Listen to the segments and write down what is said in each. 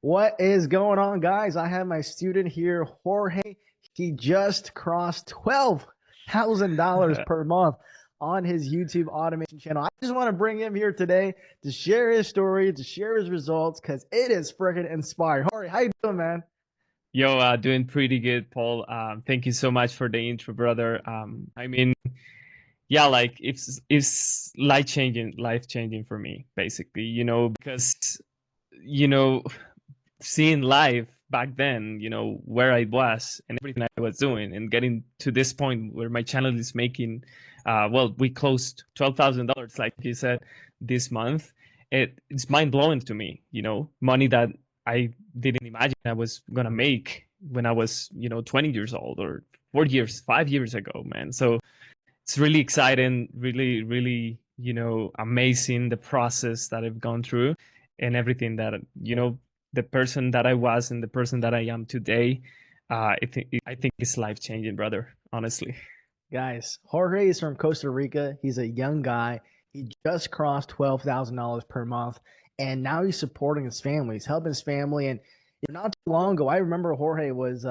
What is going on, guys? I have my student here, Jorge. He just crossed $12,000 per month on his YouTube automation channel. I just want to bring him here today to share his story, to share his results, because it is freaking inspiring. Jorge, how you doing, man? Yo, doing pretty good, Paul. Thank you so much for the intro, brother. I mean, yeah, like it's life changing for me, basically. Because you know, seeing life back then, where I was and everything I was doing, and getting to this point where my channel is making, well, we closed $12,000, like you said, this month. It's mind blowing to me. Money that I didn't imagine I was gonna make when I was, 20 years old or 4 years, 5 years ago, man. So it's really exciting, really, really, amazing the process that I've gone through and everything that, the person that I was and the person that I am today. I think it's life changing, brother, honestly. Guys, Jorge is from Costa Rica. He's a young guy. He just crossed $12,000 per month, and now he's supporting his family. He's helping his family. And not too long ago, I remember Jorge was,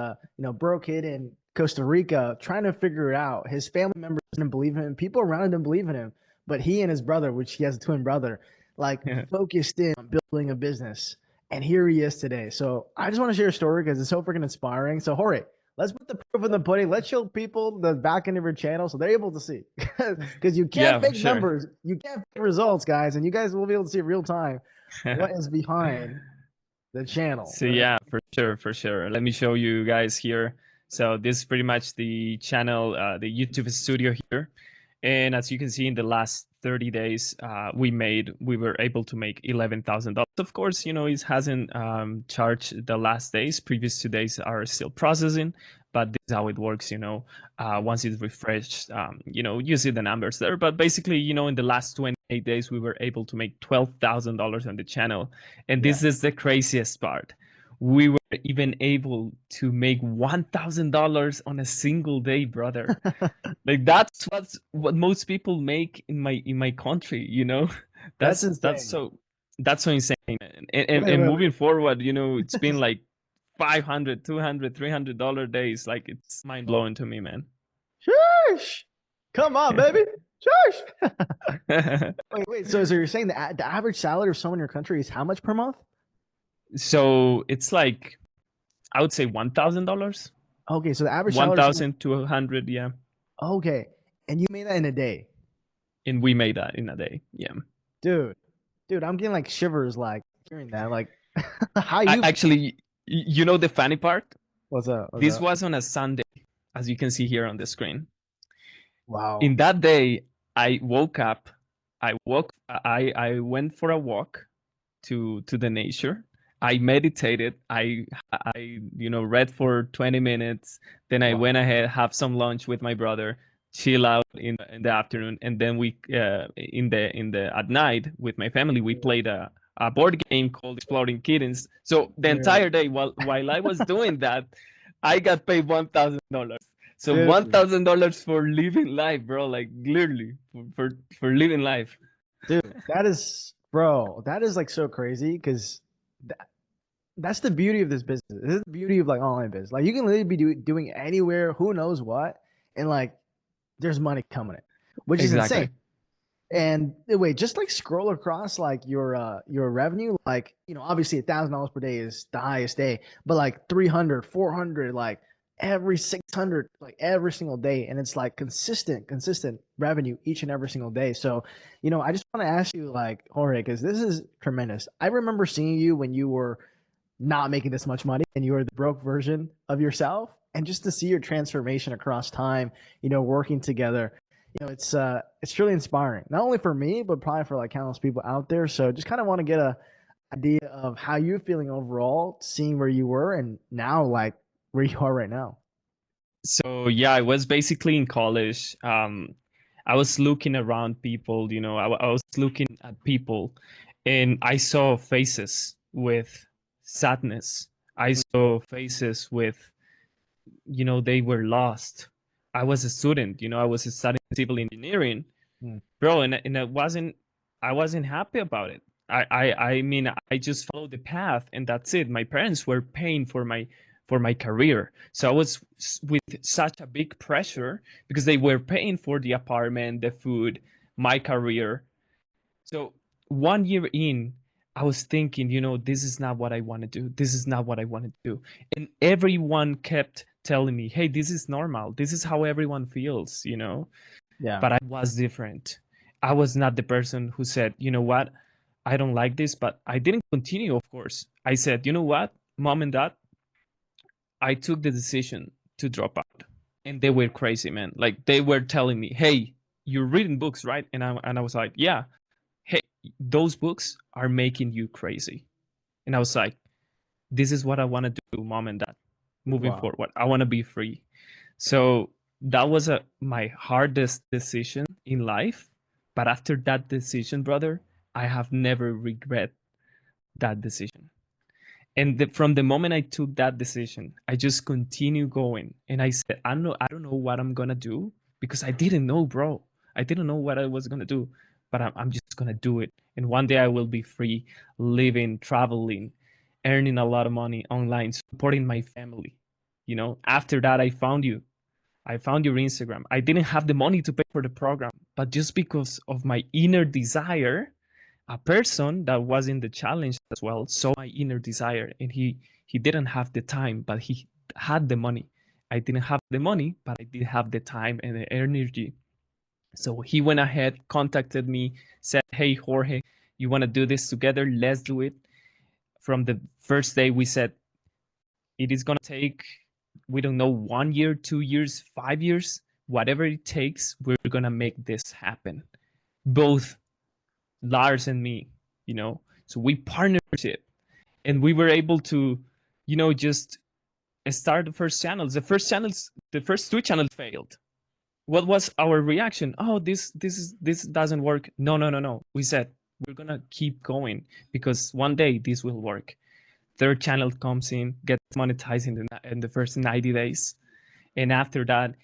broke kid in Costa Rica trying to figure it out. His family members didn't believe in him. People around him didn't believe in him, but he and his brother, which he has a twin brother, like focused in on building a business. And here he is today. So I just want to share a story because it's so freaking inspiring. So Jorge, let's put the proof in the pudding. Let's show people the back end of your channel so they're able to see. Because you can't Yeah, for fake sure. numbers, you can't fake results, guys, and you guys will be able to see real time what is behind the channel. So yeah, for sure, for sure. Let me show you guys here. So this is pretty much the channel, the YouTube studio here. And as you can see, in the last 30 days, we were able to make $11,000. Of course, it hasn't charged the last days. Previous 2 days are still processing, but this is how it works. Once it's refreshed, you see the numbers there. But basically, in the last 28 days, we were able to make $12,000 on the channel. And Yeah. this is the craziest part. We were even able to make $1,000 on a single day, brother. Like what most people make in my country, That's that's insane. so insane, man. And, Wait, and wait, wait. moving forward, it's been like 500, 200, $300 days. Like, it's mind blowing to me, man. Shush! Come on, baby. Shush! Wait. So you're saying the average salary of someone in your country is how much per month? So it's like, I would say $1,000, Okay, so the average one salary of someone. thousand to 100, yeah. Okay, and you made that in a day, And we made that in a day, yeah. dude. Dude, I'm getting like shivers like hearing that. Like, how I you? actually, the funny part. What's up? What's This up? was on a Sunday, as you can see here on the screen. Wow. In that day, I woke up. I went for a walk to the nature. I meditated. I read for 20 minutes. Then I Wow. went ahead, have some lunch with my brother, chill out in the afternoon, and then we in the at night with my family we played a board game called Exploding Kittens. So the entire Dude, day while I was doing that, I got paid $1,000. So dude, $1,000 for living life, bro. Like, literally for living life. dude, that is, bro, that is like so crazy because that's the beauty of this business. This is the beauty of like online business. Like you can literally be doing anywhere, who knows what, and like there's money coming in, which is insane. Exactly. And wait, just like scroll across like your revenue, like obviously $1,000 per day is the highest day, but like 300, 400, like every 600, like every single day, and it's like consistent revenue each and every single day. So, I just want to ask you, like Jorge, because this is tremendous. I remember seeing you when you were not making this much money and you were the broke version of yourself, and just to see your transformation across time, working together, it's truly inspiring, not only for me but probably for like countless people out there. So just kind of want to get a idea of how you're feeling overall, seeing where you were and now like where you are right now. So yeah, I was basically in college. I was looking around people, I was looking at people, and I saw faces with sadness. I saw faces with, they were lost. I was a student, I was studying civil engineering, Mm. bro, and I wasn't happy about it. I mean, I just followed the path and that's it. My parents were paying for my career. So I was with such a big pressure because they were paying for the apartment, the food, my career. So 1 year in, I was thinking, this is not what I want to do. This is not what I want to do. And everyone kept telling me, hey, this is normal. This is how everyone feels. Yeah. But I was different. I was not the person who said, you know what, I don't like this, but I didn't continue, of course. I said, you know what, mom and dad, I took the decision to drop out. And they were crazy, man. Like they were telling me, hey, you're reading books, right? And I was like, yeah. Hey, those books are making you crazy. And I was like, this is what I want to do, mom and dad, moving Wow. forward. I want to be free. So that was my hardest decision in life. But after that decision, brother, I have never regret that decision. And from the moment I took that decision, I just continue going. And I said, I don't know what I'm gonna do because I didn't know, bro. I didn't know what I was gonna do, but I'm just gonna do it. And one day I will be free, living, traveling, earning a lot of money online, supporting my family. After that, I found you. I found your Instagram. I didn't have the money to pay for the program, but just because of my inner desire, a person that was in the challenge as well saw my inner desire, and he didn't have the time, but he had the money. I didn't have the money, but I did have the time and the energy. So he went ahead, contacted me, said, hey, Jorge, you want to do this together? Let's do it. From the first day, we said it is going to take, we don't know, 1 year, 2 years, 5 years, whatever it takes, we're going to make this happen. Both Lars and me. So we partnership, and we were able to, just start the first channels. The first two channels failed. What was our reaction? Oh, this doesn't work. No, no, no, no. We said we're gonna keep going because one day this will work. Third channel comes in, gets monetized in the first 90 days, and after that,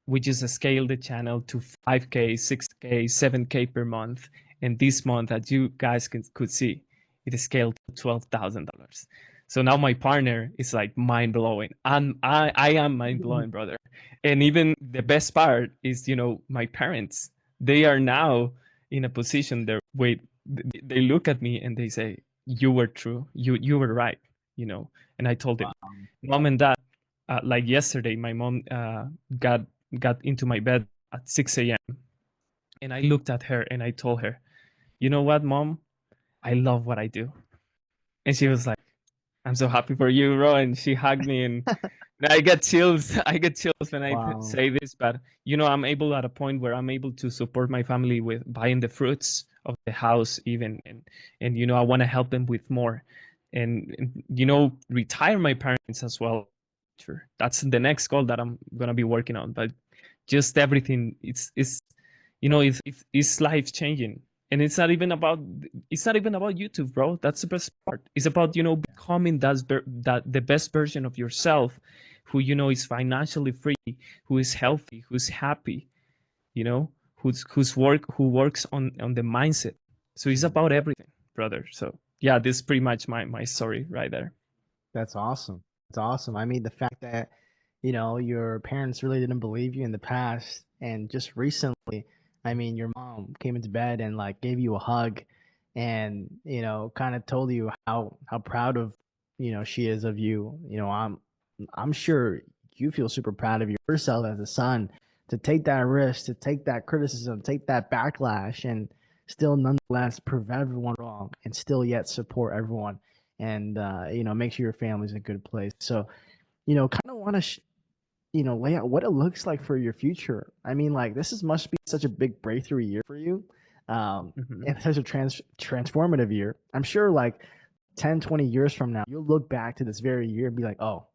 we just scaled the channel to 5K, 6K, 7K per month. And this month, as you guys could see, it scaled to $12,000. So now my partner is like mind blowing. I am mind blowing, brother. And even the best part is, my parents, they are now in a position there. Wait, they look at me and they say, you were true. You were right, And I told them, Wow. mom and dad, like yesterday, my mom got got into my bed at 6 a.m. and I looked at her and I told her, you know what, mom? I love what I do. And she was like, I'm so happy for you, bro. And she hugged me and I get chills. I get chills when I Wow. say this, but I'm able at a point where I'm able to support my family with buying the fruits of the house even. And I want to help them with more and retire my parents as well. Sure. That's the next goal that I'm going to be working on. But just everything, it's life changing. And it's not even about YouTube, bro. That's the best part. It's about becoming that the best version of yourself, who is financially free, who is healthy, who's happy, who works on the mindset. So it's about everything, brother. So yeah, this is pretty much my story right there. That's awesome. That's awesome. I mean, the fact that, your parents really didn't believe you in the past, and just recently, I mean, your mom came into bed and like gave you a hug and, kind of told you how proud of, she is of you. I'm sure you feel super proud of yourself as a son to take that risk, to take that criticism, take that backlash, and still nonetheless prove everyone wrong and still yet support everyone and make sure your family's in a good place. So kind of want to lay out what it looks like for your future. I mean, like must be such a big breakthrough year for you, Hmm. and such a transformative year. I'm sure like 10, 20 years from now, you'll look back to this very year and be like, oh,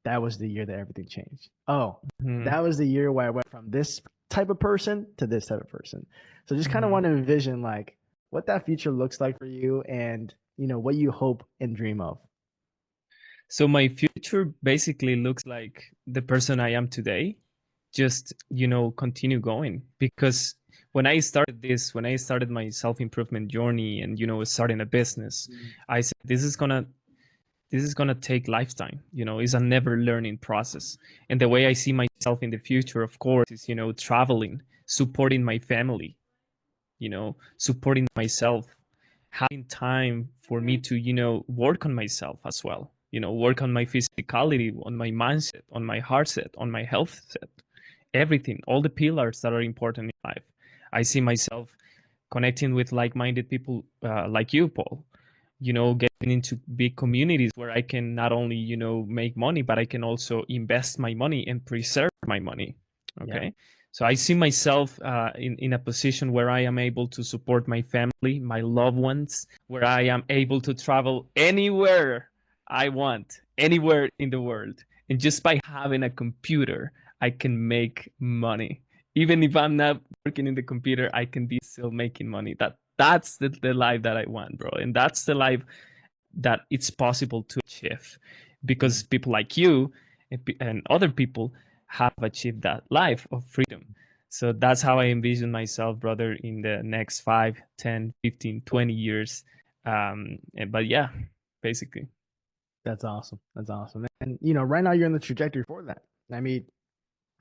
that was the year that everything changed. Oh, Hmm. that was the year where I went from this type of person to this type of person. So just kind of Hmm. want to envision like what that future looks like for you and what you hope and dream of. So my future basically looks like the person I am today, just continue going, because when I started this, when I started my self-improvement journey and, starting a business, I said, this is gonna take lifetime. It's a never learning process. And the way I see myself in the future, of course, is, traveling, supporting my family, supporting myself, having time for me to, work on myself as well, work on my physicality, on my mindset, on my heart set, on my health set, everything, all the pillars that are important in life. I see myself connecting with like-minded people, like you, Paul, getting into big communities where I can not only, make money, but I can also invest my money and preserve my money. Yeah. Okay. So I see myself in a position where I am able to support my family, my loved ones, where I am able to travel anywhere I want, anywhere in the world. And just by having a computer, I can make money. Even if I'm not working in the computer, I can be still making money. That's the life that I want, bro. And that's the life that it's possible to achieve because people like you and other people have achieved that life of freedom. So that's how I envision myself, brother, in the next 5, 10, 15, 20 years. But yeah, basically. That's awesome. That's awesome. And right now you're in the trajectory for that. I mean,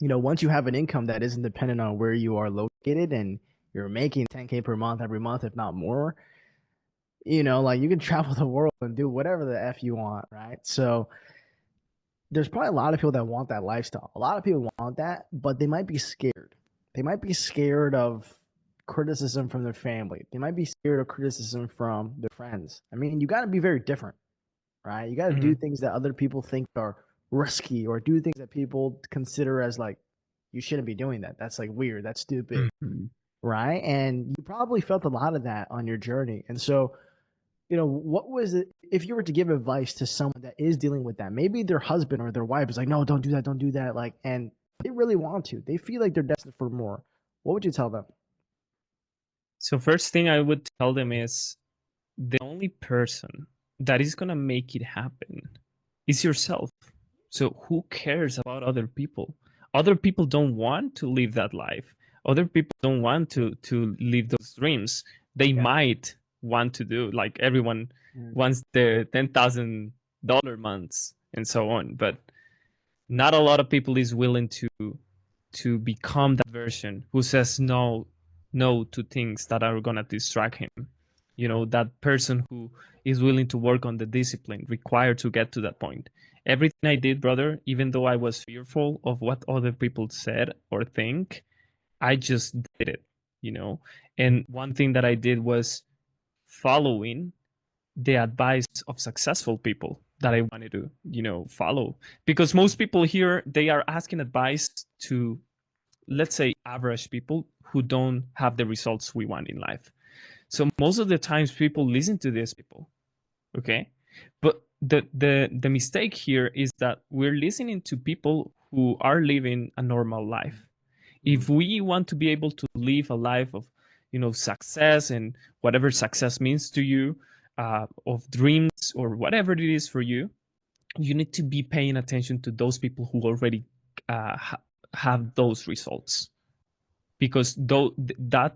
once you have an income that isn't dependent on where you are located and you're making 10K per month every month, if not more, like you can travel the world and do whatever the F you want, right? So there's probably a lot of people that want that lifestyle. A lot of people want that, but they might be scared. They might be scared of criticism from their family. They might be scared of criticism from their friends. I mean, you got to be very different, right? You got to do Mhm. things that other people think are risky or do things that people consider as like, you shouldn't be doing that. That's like weird. That's stupid, Mhm. right? And you probably felt a lot of that on your journey. And so, what was it if you were to give advice to someone that is dealing with that? Maybe their husband or their wife is like, no, don't do that. Like, and they really want to. They feel like they're destined for more. What would you tell them? So first thing I would tell them is the only person that is going to make it happen is yourself. So who cares about other people? Other people don't want to live that life. Other people don't want to live those dreams. They Yeah. might want to do, like everyone Mm. wants the $10,000 months and so on, but not a lot of people is willing to become that version who says no to things that are going to distract him. That person who is willing to work on the discipline required to get to that point. Everything I did, brother, even though I was fearful of what other people said or think, I just did it. And one thing that I did was following the advice of successful people that I wanted to, follow. Because most people here, they are asking advice to, let's say, average people who don't have the results we want in life. So most of the times people listen to these people, okay? But the mistake here is that we're listening to people who are living a normal life. If we want to be able to live a life of, success and whatever success means to you, of dreams or whatever it is for you, you need to be paying attention to those people who already have those results, because those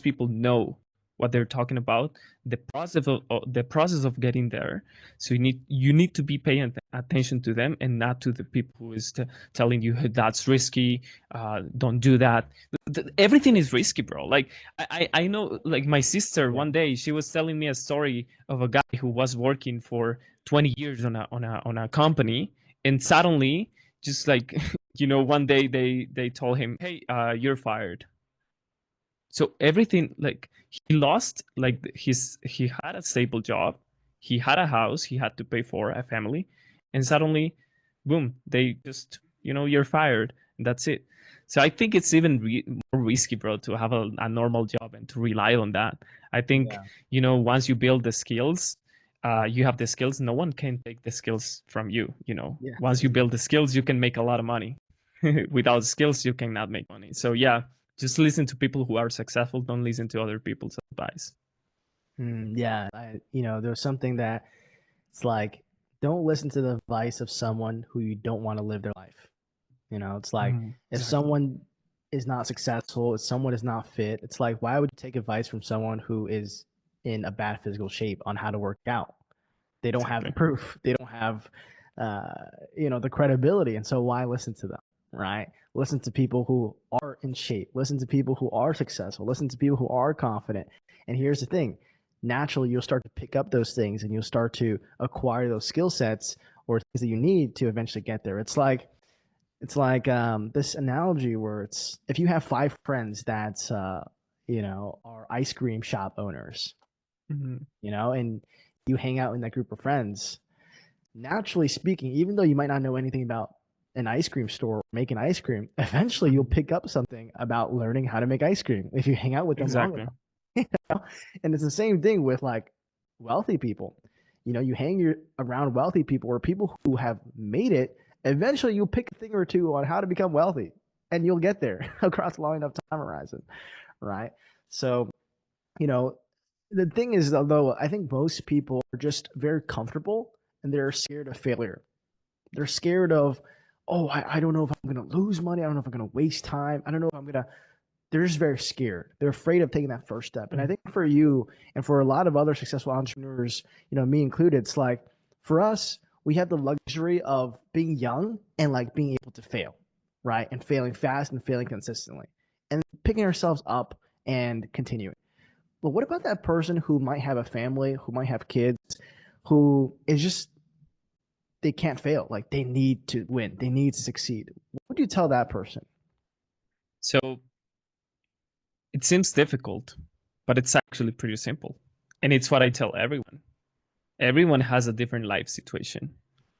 people know what they're talking about, the process of getting there. So you need to be paying attention to them and not to the people who is telling you, "Hey, that's risky, don't do that." Everything is risky, bro. Like I know, like my sister Yeah. one day, she was telling me a story of a guy who was working for 20 years on a company, and suddenly, just like one day they told him, "Hey, you're fired." So everything, like, he lost, like, he had a stable job, he had a house he had to pay for, a family, and suddenly, boom, they just, you're fired, and that's it. So I think it's even more risky, bro, to have a normal job and to rely on that. I think, Yeah. once you build the skills, you have the skills, no one can take the skills from you. Yeah. Once you build the skills, you can make a lot of money. Without skills, you cannot make money. So yeah, just listen to people who are successful. Don't listen to other people's advice. Yeah. There's something that it's like, don't listen to the advice of someone who you don't want to live their life. It's like if Exactly. someone is not successful, if someone is not fit, it's like, why would you take advice from someone who is in a bad physical shape on how to work out? They don't have the Exactly. proof. They don't have, the credibility. And so why listen to them, right? Listen to people who are in shape. Listen to people who are successful. Listen to people who are confident. And here's the thing. Naturally, you'll start to pick up those things and you'll start to acquire those skill sets or things that you need to eventually get there. It's like this analogy where it's if you have five friends that are ice cream shop owners, Mhm. and you hang out in that group of friends. Naturally speaking, even though you might not know anything about an ice cream store or making ice cream, eventually you'll Mhm. pick up something about learning how to make ice cream if you hang out with them long Exactly. enough. And it's the same thing with like wealthy people. You hang around wealthy people or people who have made it. Eventually, you'll pick a thing or two on how to become wealthy, and you'll get there across a long enough time horizon, right? So, you know, the thing is, although I think most people are just very comfortable and they're scared of failure. They're scared of, oh, I don't know if I'm going to lose money. I don't know if I'm going to waste time. I don't know if I'm going to they're just very scared. They're afraid of taking that first step. And I Mhm. think for you and for a lot of other successful entrepreneurs, me included, it's like for us, we have the luxury of being young and like being able to fail, right? And failing fast and failing consistently and picking ourselves up and continuing. But what about that person who might have a family, who might have kids, who is just, they can't fail? Like they need to win, they need to succeed. What would you tell that person? So it seems difficult, but it's actually pretty simple. And it's what I tell everyone. Everyone has a different life situation.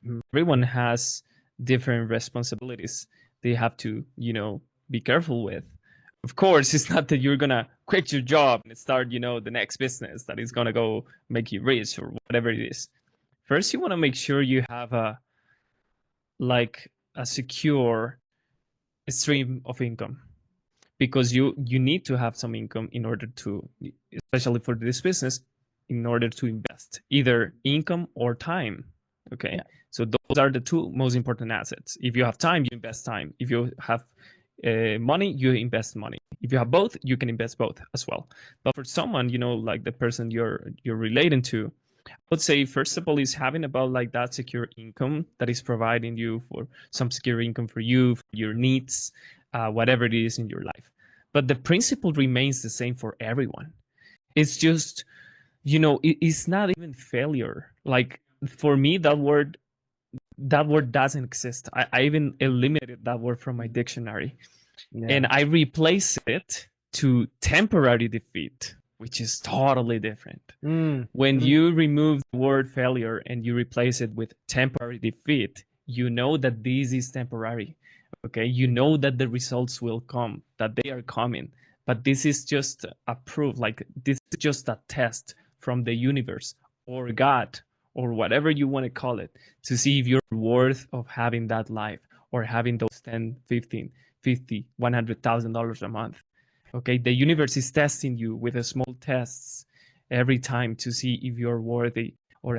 Mhm. Everyone has different responsibilities they have to, be careful with. Of course, it's not that you're gonna quit your job and start, the next business that is gonna go make you rich or whatever it is. First, you want to make sure you have a secure stream of income, because you need to have some income in order to, especially for this business, in order to invest either income or time. Okay, Yeah. so those are the two most important assets. If you have time, you invest time. If you have money, you invest money. If you have both, you can invest both as well. But for someone, like the person you're relating to, I would say first of all is having about like that secure income that is providing you for some secure income for you, for your needs, whatever it is in your life. But the principle remains the same for everyone. It's just, it's not even failure. Like for me, that word doesn't exist. I even eliminated that word from my dictionary, and Yeah. I replace it to temporary defeat, which is totally different. Mm. When Mm. you remove the word failure and you replace it with temporary defeat, you know that this is temporary. Okay, you know that the results will come, that they are coming, but this is just a proof, like this is just a test from the universe or God or whatever you want to call it, to see if you're worth of having that life or having those 10, 15, 50, $100,000 a month. Okay, the universe is testing you with a small tests every time to see if you're worthy or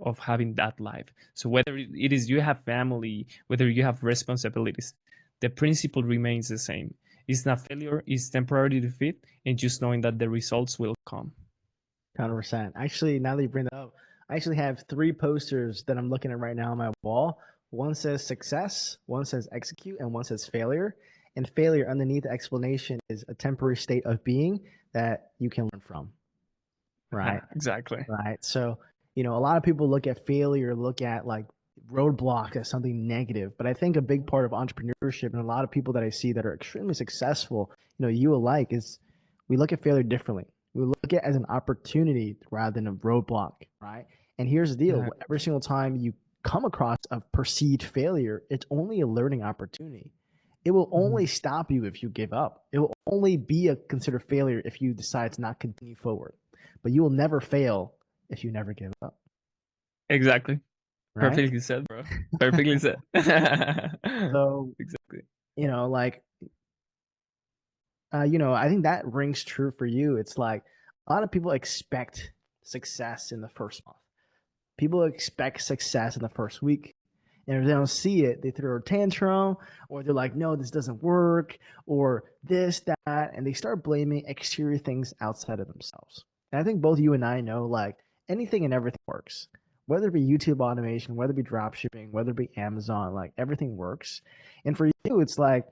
of having that life. So whether it is you have family, whether you have responsibilities, the principle remains the same. It's not failure, it's temporary defeat, and just knowing that the results will come. 100%. Actually, now that you bring that up, I actually have three posters that I'm looking at right now on my wall. One says success, one says execute, and one says failure. And failure underneath the explanation is a temporary state of being that you can learn from, right? Exactly. Right. So, a lot of people look at failure, look at like roadblock as something negative. But I think a big part of entrepreneurship and a lot of people that I see that are extremely successful, you alike, is we look at failure differently. We look at it as an opportunity rather than a roadblock, right? And here's the deal. Every single time you come across a perceived failure, it's only a learning opportunity. It will only Mhm. stop you if you give up. It will only be a considered failure if you decide to not continue forward. But you will never fail if you never give up, Exactly. right? Perfectly said, bro. Perfectly said. So, Exactly. like, I think that rings true for you. It's like a lot of people expect success in the first month. People expect success in the first week, And if they don't see it, they throw a tantrum, or they're like, no, this doesn't work, or this, that, and they start blaming exterior things outside of themselves. And I think both you and I know, like, anything and everything works. Whether it be YouTube automation, whether it be drop shipping, whether it be Amazon, like everything works. And for you, it's like,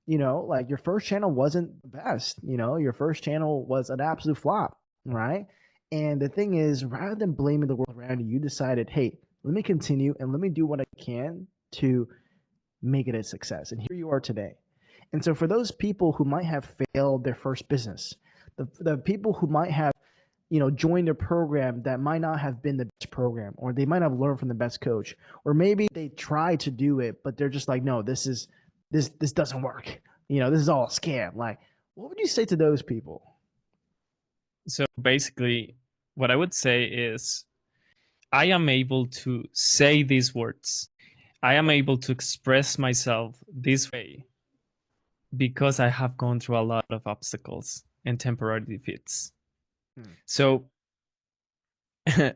like your first channel wasn't the best. Your first channel was an absolute flop, right? And the thing is, rather than blaming the world around you, you decided, hey, let me continue and let me do what I can to make it a success. And here you are today. And so for those people who might have failed their first business, the people who might have joined a program that might not have been the best program, or they might have learned from the best coach, or maybe they tried to do it, but they're just like, no, this doesn't work. This is all a scam. Like, what would you say to those people? So basically, what I would say is I am able to say these words. I am able to express myself this way because I have gone through a lot of obstacles and temporary defeats. So I'm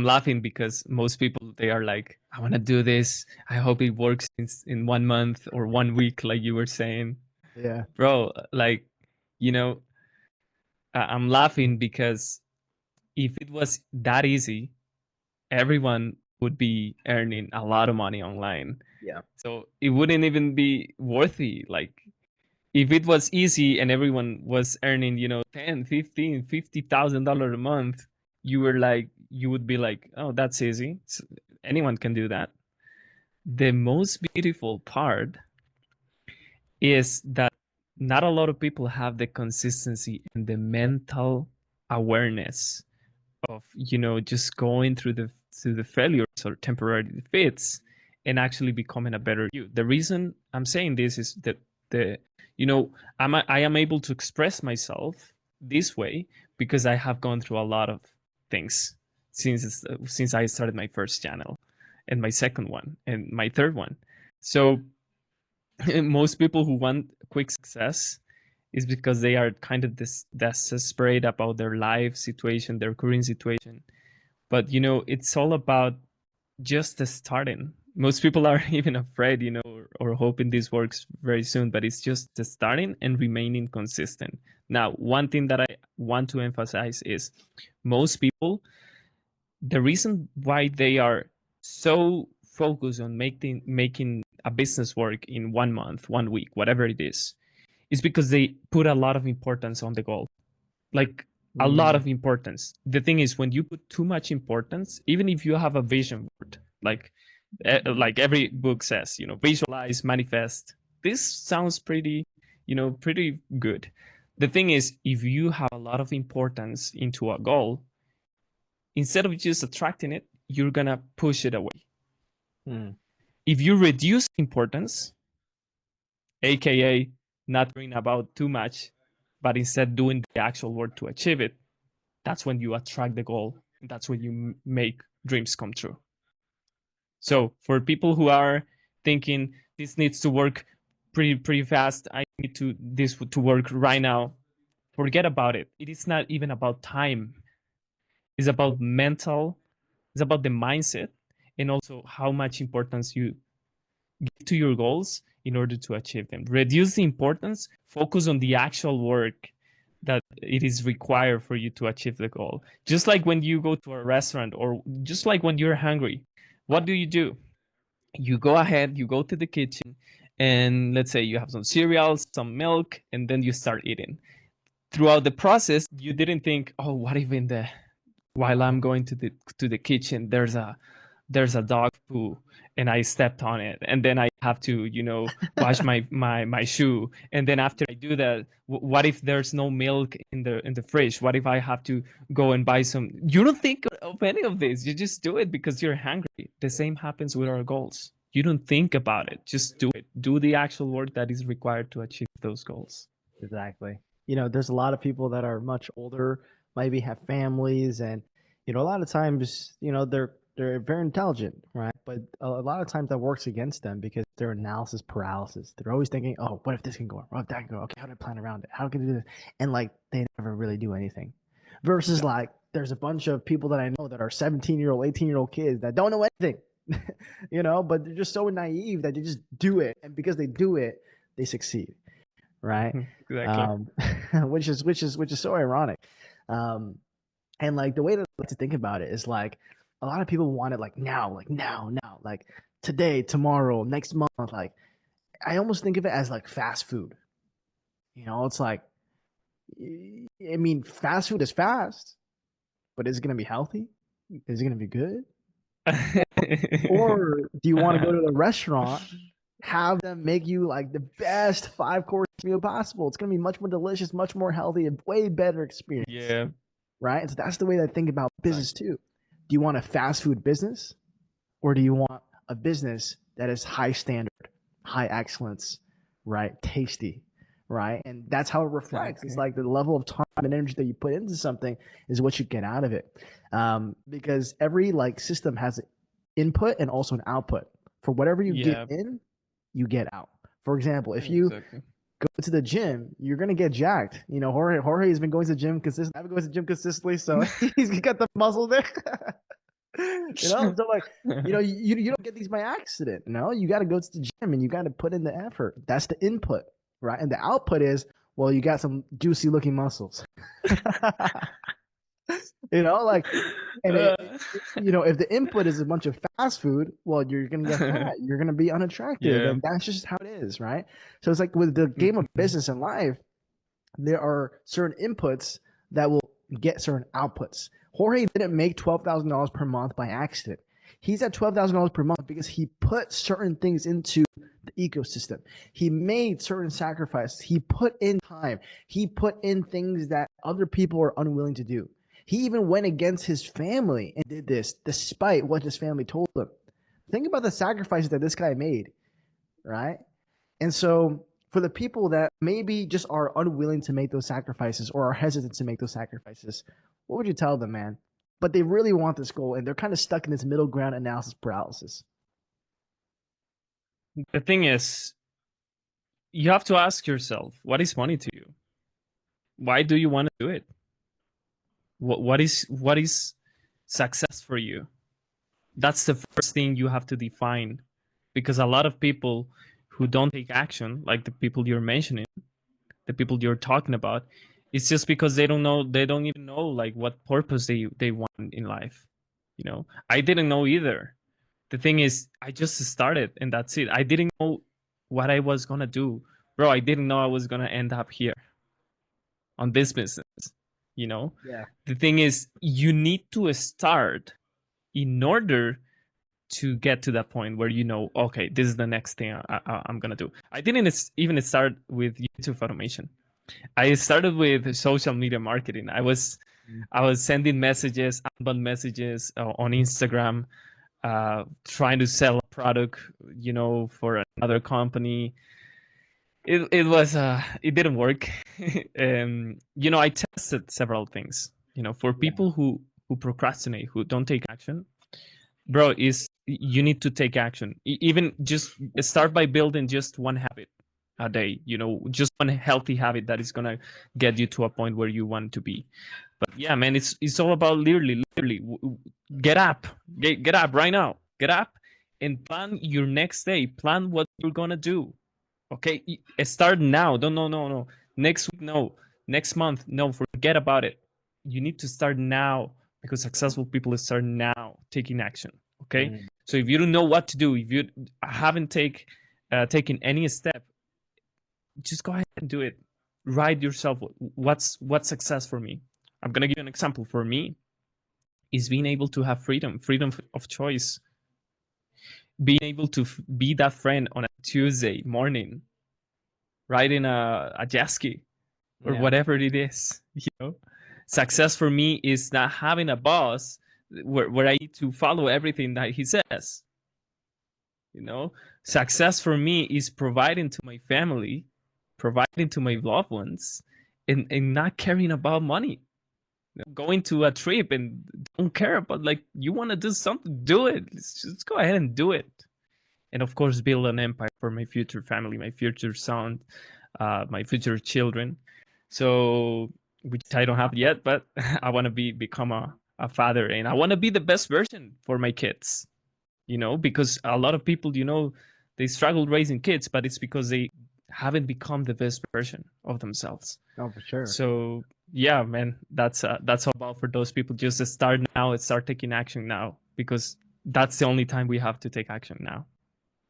laughing because most people, they are like, I want to do this. I hope it works in 1 month or 1 week, like you were saying. Yeah. Bro, like, you know, I'm laughing because if it was that easy, everyone would be earning a lot of money online. Yeah. So it wouldn't even be worthy. Like, if it was easy and everyone was earning, 10, 15, $50,000 a month, you would be like, oh, that's easy. Anyone can do that. The most beautiful part is that not a lot of people have the consistency and the mental awareness of just going through the failures or temporary defeats and actually becoming a better you. The reason I'm saying this is that the you know I am able to express myself this way because I have gone through a lot of things since I started my first channel and my second one and my third one. So most people who want quick success is because they are kind of desperate about their life situation, their current situation. But it's all about just the starting. Most people are even afraid, or hoping this works very soon, but it's just the starting and remaining consistent. Now, one thing that I want to emphasize is most people, the reason why they are so focused on making a business work in 1 month, 1 week, whatever it is because they put a lot of importance on the goal. Like, a lot of importance. The thing is, when you put too much importance, even if you have a vision board, like every book says, visualize, manifest. This sounds pretty good. The thing is, if you have a lot of importance into a goal, instead of just attracting it, you're gonna push it away. If you reduce importance, aka not worrying about too much, but instead doing the actual work to achieve it, that's when you attract the goal. That's when you make dreams come true. So for people who are thinking this needs to work pretty fast, I need this to work right now, forget about it. It is not even about time. It's about mental. It's about the mindset and also how much importance you give to your goals in order to achieve them. Reduce the importance, focus on the actual work that it is required for you to achieve the goal. Just like when you go to a restaurant or just like when you're hungry, what do? You go ahead, you go to the kitchen, and let's say you have some cereals, some milk, and then you start eating. Throughout the process, you didn't think, oh, what if while I'm going to the kitchen, there's a dog poo and I stepped on it, and then I have to wash my shoe, and then after I do that, what if there's no milk in the fridge? What if I have to go and buy some? You don't think of any of this. You just do it because you're hungry. The same happens with our goals. You don't think about it. Just do it. Do the actual work that is required to achieve those goals. Exactly. There's a lot of people that are much older, maybe have families, and a lot of times, they're very intelligent, right? But a lot of times that works against them because they're analysis paralysis. They're always thinking, "Oh, what if this can go wrong? What if that can go? Okay, how do I plan around it? How can I do this?" And like they never really do anything. Versus like there's a bunch of people that I know that are 17-year-old, 18-year-old kids that don't know anything, but they're just so naive that they just do it. And because they do it, they succeed. Right. Exactly. Which is so ironic. And like the way that I like to think about it is like a lot of people want it like now, like today, tomorrow, next month. Like I almost think of it as like fast food. It's like, I mean, fast food is fast, but is it going to be healthy? Is it going to be good? Or do you want to go to the restaurant, have them make you like the best 5-course meal possible? It's going to be much more delicious, much more healthy, a way better experience. Yeah. Right? And so that's the way that I think about business too. Do you want a fast food business, or do you want a business that is high standard, high excellence, right? Tasty, right? And that's how it reflects. It's like the level of time and energy that you put into something is what you get out of it. Because every like system has an input and also an output. For whatever you get in, you get out. For example, if you go to the gym, you're gonna get jacked. Jorge has been going to the gym consistently. I've been going to the gym consistently, so he's got the muscle there. So like, you don't get these by accident. You got to go to the gym and you got to put in the effort. That's the input, right? And the output is, well, you got some juicy looking muscles. Like, and if the input is a bunch of fast food, well, you're gonna get fat. You're gonna be unattractive, and that's just how it is, right? So it's like with the game of business and life, there are certain inputs that will get certain outputs. Jorge didn't make $12,000 per month by accident. He's at $12,000 per month because he put certain things into the ecosystem. He made certain sacrifices. He put in time. He put in things that other people are unwilling to do. He even went against his family and did this despite what his family told him. Think about the sacrifices that this guy made, right? And so for the people that maybe just are unwilling to make those sacrifices or are hesitant to make those sacrifices, what would you tell them, man? But they really want this goal and they're kind of stuck in this middle ground analysis paralysis. The thing is, you have to ask yourself, what is money to you? Why do you want to do it? What is success for you? That's the first thing you have to define, because a lot of people who don't take action, like the people you're mentioning, the people you're talking about, it's just because they don't even know like what purpose they want in life. I didn't know either. The thing is, I just started and that's it. I didn't know what I was gonna do, bro. I didn't know I was gonna end up here on this business. Yeah. The thing is, you need to start in order to get to that point where okay, this is the next thing I'm gonna do. I didn't even start with YouTube automation. I started with social media marketing. I was sending messages, outbound messages on Instagram, trying to sell a product, for another company. It didn't work. I tested several things. For people who procrastinate, who don't take action, bro, you need to take action. Even just start by building just one habit a day, just one healthy habit that is gonna get you to a point where you want to be. But yeah, man, it's all about literally get up right now. Get up and plan your next day. Plan what you're gonna do. Okay, start now. Don't no. Next week, no. Next month, no. Forget about it. You need to start now, because successful people start now taking action. Okay, so if you don't know what to do, if you haven't taken any step, just go ahead and do it. Write yourself what's success for me. I'm gonna give you an example. For me, is being able to have freedom of choice, being able to be that friend on a Tuesday morning, riding a jet ski or whatever it is. Success for me is not having a boss where I need to follow everything that he says. Success for me is providing to my family, providing to my loved ones, and not caring about money. Going to a trip and don't care about, like, you want to do something, do it. Let's go ahead and do it. And of course, build an empire for my future family, my future son, my future children. So which I don't have yet, but I want to become a father, and I want to be the best version for my kids, because a lot of people, they struggle raising kids, but it's because they haven't become the best version of themselves. Oh, for sure. So yeah, man, that's all about for those people. Just to start now and start taking action now, because that's the only time we have to take action now.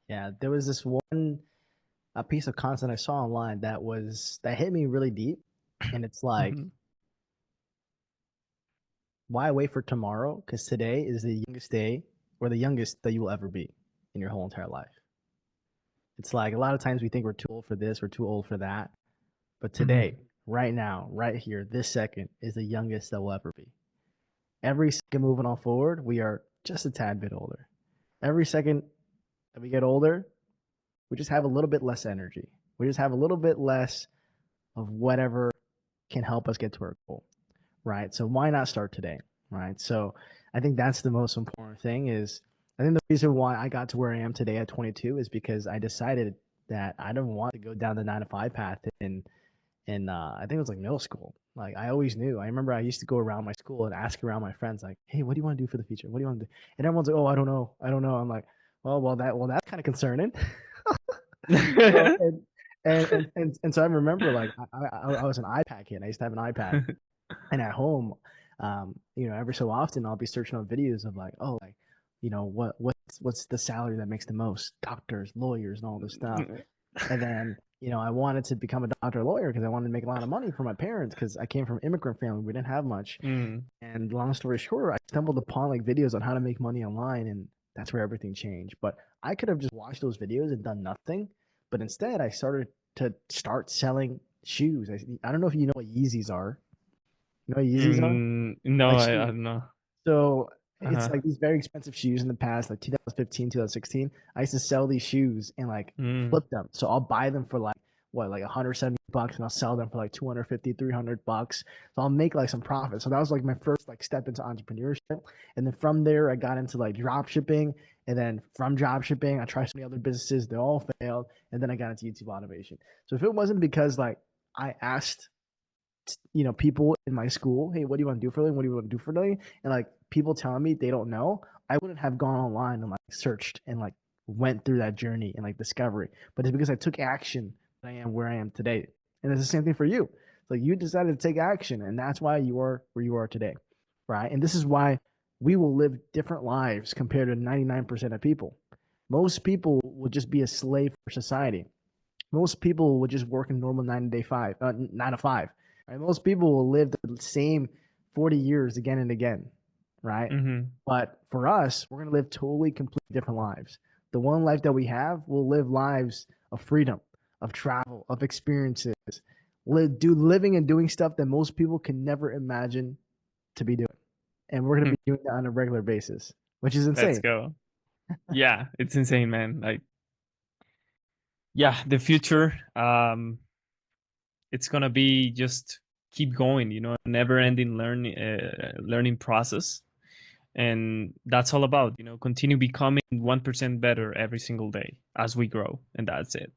Yeah, there was this one a piece of content I saw online that hit me really deep, and it's like, Mm-hmm. why wait for tomorrow? Because today is the youngest day or the youngest that you will ever be in your whole entire life. It's like a lot of times we think we're too old for this, we're too old for that, but Mm-hmm. today, right now, right here, this second is the youngest that we'll ever be. Every second moving on forward, we are just a tad bit older. Every second that we get older, we just have a little bit less energy. We just have a little bit less of whatever can help us get to our goal, right? So why not start today, right? So I think that's the most important thing is I think the reason why I got to where I am today at 22 is because I decided that I didn't want to go down the 9 to 5 path in I think it was like middle school. Like I always knew. I remember I used to go around my school and ask around my friends like, "Hey, what do you want to do for the future? What do you want to do?" And everyone's like, "Oh, I don't know. I don't know." I'm like, "That's kind of concerning." So and so I remember like I was an iPad kid. I used to have an iPad, and at home, every so often I'll be searching on videos of like, oh, like, what's the salary that makes the most? Doctors, lawyers, and all this stuff. And then, I wanted to become a doctor or lawyer because I wanted to make a lot of money for my parents because I came from an immigrant family. We didn't have much. Mm. And long story short, I stumbled upon like videos on how to make money online, and that's where everything changed. But I could have just watched those videos and done nothing. But instead, I started to start selling shoes. I don't know if you know what Yeezys are. You know what Yeezys are? No, Like I shoes. don't know. So it's Uh-huh. like these very expensive shoes in the past, like 2015, 2016. I used to sell these shoes and like Mm. flip them. So I'll buy them for like what, like $170, and I'll sell them for like 250, $300. So I'll make like some profit. So that was like my first like step into entrepreneurship. And then from there, I got into like drop shipping. And then from drop shipping, I tried so many other businesses. They all failed. And then I got into YouTube automation. So if it wasn't because like I asked people in my school, hey, what do you want to do for a living? What do you want to do for a living? And like people telling me they don't know, I wouldn't have gone online and like searched and like went through that journey and like discovery. But it's because I took action that I am where I am today. And it's the same thing for you. It's like you decided to take action, and that's why you are where you are today, right? And this is why we will live different lives compared to 99% of people. Most people will just be a slave for society. Most people would just work a normal 9 to 5. Right? Most people will live the same 40 years again and again, right? Mm-hmm. But for us, we're gonna live totally, completely different lives. The one life that we have, we'll live lives of freedom, of travel, of experiences, living and doing stuff that most people can never imagine to be doing, and we're gonna be doing that on a regular basis, which is Let's insane. go. Yeah, it's insane, man. Like, yeah, the future, it's gonna be just keep going, never ending learning process. And that's all about, continue becoming 1% better every single day as we grow. And that's it.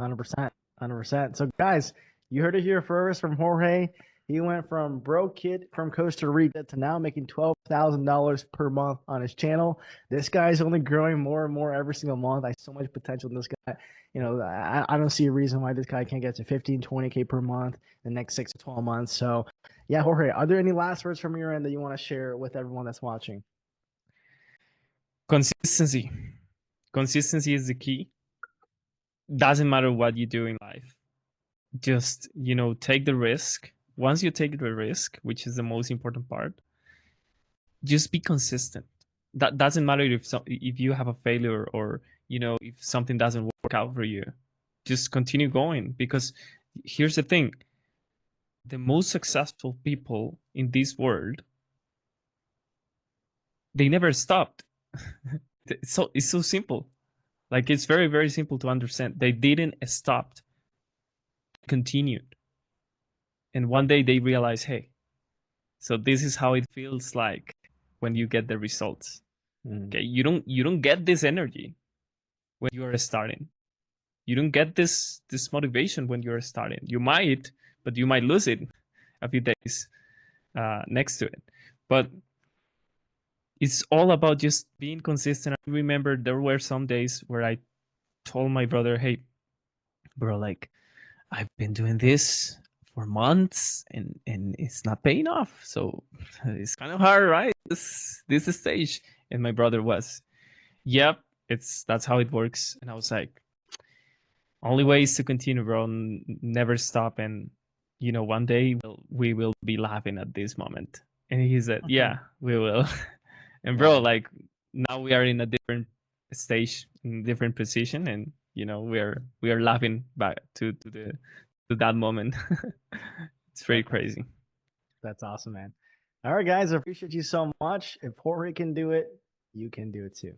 100%. 100%. So, guys, you heard it here first from Jorge. He went from broke kid from Costa Rica to now making $12,000 per month on his channel. This guy's only growing more and more every single month. I see so much potential in this guy. I don't see a reason why this guy can't get to 15, 20K per month in the next 6 to 12 months. So, yeah, Jorge, are there any last words from your end that you want to share with everyone that's watching? Consistency. Consistency is the key. Doesn't matter what you do in life. Just, take the risk. Once you take the risk, which is the most important part, just be consistent. That doesn't matter if you have a failure, or if something doesn't work out for you. Just continue going, because here's the thing: the most successful people in this world, they never stopped. It's so simple. Like, it's very, very simple to understand. They didn't stop, continued, and one day they realized, hey, so this is how it feels like when you get the results. Mm. Okay, you don't get this energy when you are starting. You don't get this motivation when you're starting. You might, but you might lose it a few days next to it. But it's all about just being consistent. I remember there were some days where I told my brother, "Hey, bro, like I've been doing this for months and it's not paying off. So it's kind of hard, right? This stage." And my brother was, "Yep, that's how it works." And I was like, only way is to continue, bro, and never stop. And one day we will be laughing at this moment. And he said, "Yeah, we will." And bro, Right. like now we are in a different stage, in different position, and we are laughing back to that moment. It's pretty That's crazy. that's awesome, man. All right, guys, I appreciate you so much. If Jorge can do it, you can do it too.